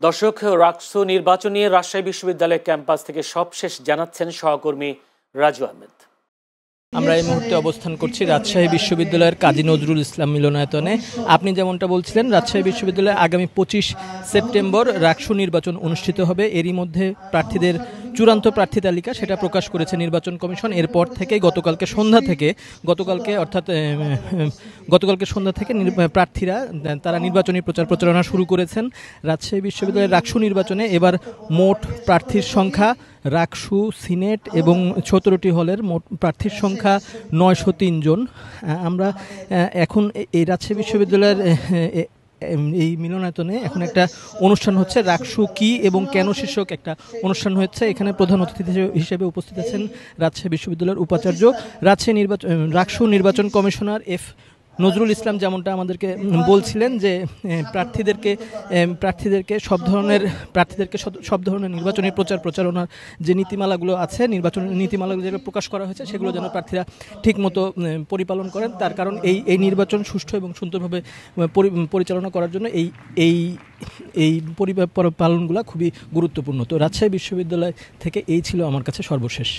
দর্শক, রাকসু নির্বাচন নিয়ে রাজশাহী বিশ্ববিদ্যালয় ক্যাম্পাস থেকে সবশেষ জানাচ্ছেন সহকর্মী রাজু আহমেদ। আমরা এই মুহূর্তে অবস্থান করছি রাজশাহী বিশ্ববিদ্যালয়ের কাজী নজরুল ইসলাম মিলনায়তনে। আপনি যেমনটা বলছিলেন, রাজশাহী বিশ্ববিদ্যালয়ে আগামী 25 সেপ্টেম্বর রাকসু নির্বাচন অনুষ্ঠিত হবে। এরই মধ্যে প্রার্থীদের চূড়ান্ত প্রার্থী তালিকা সেটা প্রকাশ করেছে নির্বাচন কমিশন। এরপর থেকে গতকালকে সন্ধ্যা থেকে প্রার্থীরা তারা নির্বাচনী প্রচারণা শুরু করেছেন। রাজশাহী বিশ্ববিদ্যালয়ের রাকসু নির্বাচনে এবার মোট প্রার্থীর সংখ্যা, রাকসু, সিনেট এবং 17টি হলের মোট প্রার্থীর সংখ্যা 903 জন। আমরা এখন এই রাজশাহী বিশ্ববিদ্যালয়ের এই মিলনায়তনে এখন একটা অনুষ্ঠান হচ্ছে, রাকসু কি এবং কেন শীর্ষক একটা অনুষ্ঠান হচ্ছে। এখানে প্রধান অতিথি হিসেবে উপস্থিত আছেন রাজশাহী বিশ্ববিদ্যালয়ের উপাচার্য, রাকসু নির্বাচন কমিশনার এফ নজরুল ইসলাম। যেমনটা আমাদেরকে বলছিলেন যে প্রার্থীদেরকে সব ধরনের নির্বাচনী প্রচারণার যে নীতিমালাগুলো আছে, নির্বাচনের নীতিমালাগুলো যেগুলো প্রকাশ করা হয়েছে সেগুলো যেন প্রার্থীরা ঠিকমতো পরিপালন করেন। তার কারণ এই নির্বাচন সুষ্ঠু এবং সুন্দরভাবে পরিচালনা করার জন্য এই পরিপালনগুলো খুবই গুরুত্বপূর্ণ। তো রাজশাহী বিশ্ববিদ্যালয় থেকে এই ছিল আমার কাছে সর্বশেষ।